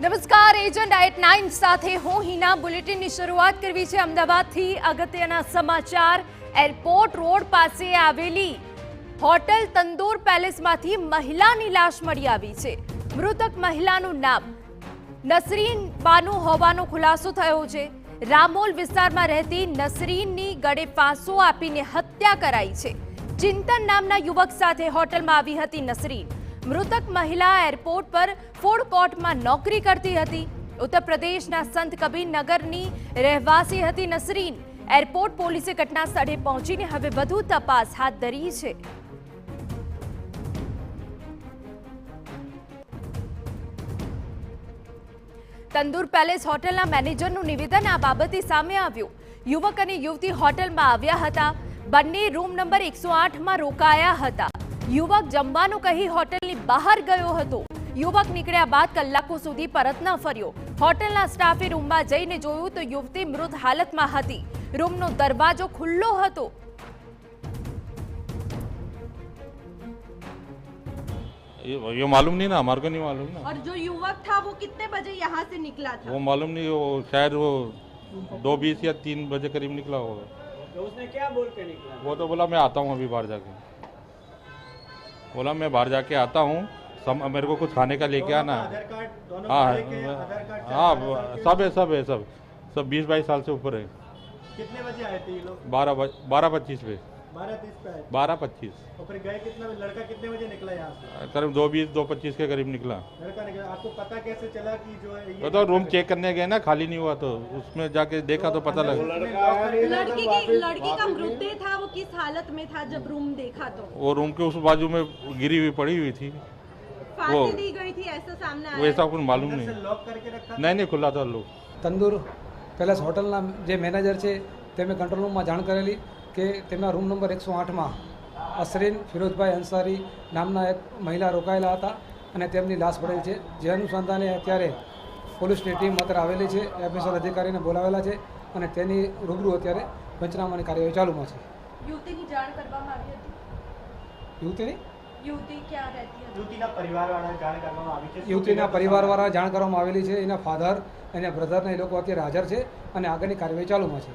નમસ્કાર, agent at 9 સાથે હું હિના. બુલેટિનની શરૂઆત કરવી છે અમદાવાદથી. અગત્યના સમાચાર. એરપોર્ટ રોડ પાસે આવેલી હોટલ તંદૂર પેલેસમાંથી મહિલાની લાશ મળી આવી છે. મૃતક મહિલાનું નામ નસરીન બાનુ હોવાનો ખુલાસો થયો છે. રામોલ વિસ્તારમાં રહેતી નસરીનની ગળે ફાંસો આપીને હત્યા કરાઈ છે. ચિંતન નામના યુવક સાથે હોટલમાં આવી હતી નસરીન. મૃતક મહિલા એરપોર્ટ પર ફૂડ કોર્ટમાં નોકરી કરતી હતી. ઉત્તર પ્રદેશના સંત કબીર નગરની રહેવાસી હતી નસરીન. એરપોર્ટ પોલીસે ઘટના સ્થળે પહોંચીને હવે વધુ તપાસ હાથ ધરી છે. તંદૂર પેલેસ હોટલના મેનેજરનું નિવેદન આ બાબતે સામે આવ્યું. યુવક અને યુવતી હોટલમાં આવ્યા હતા. બંને રૂમ નંબર 108માં રોકાયા હતા. યુવક જમવાનું કહી હોટલની બહાર ગયો હતો. યુવક નીકળ્યા બાદ કલાકો સુધી પરત ન ફર્યો. હોટલના સ્ટાફે રૂમમાં જઈને જોયું તો યુવતી મૃત હાલતમાં હતી. રૂમનો દરવાજો ખુલ્લો હતો. ये मालूम नहीं ना, हमारे को नहीं मालूम ना। और जो युवक था वो कितने बजे यहाँ से निकला था? वो मालूम नहीं, वो शायद वो 2:20 या 3 बजे करीब निकला होगा। तो उसने क्या बोल के निकला? वो तो बोला मैं आता हूँ अभी बाहर जाके। बोला मैं बाहर जाके आता हूँ, मेरे को कुछ खाने का लेके आना है। आधार कार्ड दोनों हाँ लड़के के आधार कार्ड हाँ, चार सब है सब 20-22 साल से ऊपर है। कितने बजे आए थे ये लोग? 12:25 पे 12:30 पे आए थे। 12:25 और फिर गए कितना बजे? लड़का कितने बजे निकला यहाँ से? करीब 2:20-2:25 के करीब निकला। लड़का निकला। आपको पता कैसे चला कि जो है ये तो रूम चेक करने गए ना, खाली नहीं हुआ, तो उसमें जाके देखा तो पता लगा। लड़की का मृतदेह था, वो किस हालत में था जब रूम देखा? तो वो रूम के उस बाजू में गिरी हुई पड़ी हुई थी। फांसी दी गई थी ऐसा सामने आया? वैसा कुछ मालूम अंदर नहीं। से लॉक करके रखा? नहीं खुला था लोग। તંદૂર પેલેસ હોટલના જે મેનેજર છે તેમને કંટ્રોલ રૂમમાં જાણ કરેલી કે તેમના રૂમ નંબર 108માં અસરીન ફિરોઝભાઈ અંસારી નામના એક મહિલા રોકાયેલા હતા અને તેમની લાશ પડેલ છે. જે અનુસંધાને અત્યારે પોલીસની ટીમ અત્યારે આવેલી છે. એફએસએલ અધિકારીને બોલાવેલા છે અને તેની રૂબરૂ અત્યારે પંચનામાની કાર્યવાહી ચાલુમાં છે. યુવતીની જાણ કરવામાં આવી હતી? યુવતીની યુવતી ક્યાં રહેતી હતી? યુવતીના પરિવારવાળાને જાણ કરવામાં આવી છે? યુવતીના પરિવારવાળાને જાણ કરવામાં આવેલી છે. એના ફાધર એના બ્રધરના એ લોકો અત્યારે હાજર છે અને આગળની કાર્યવાહી ચાલુમાં છે.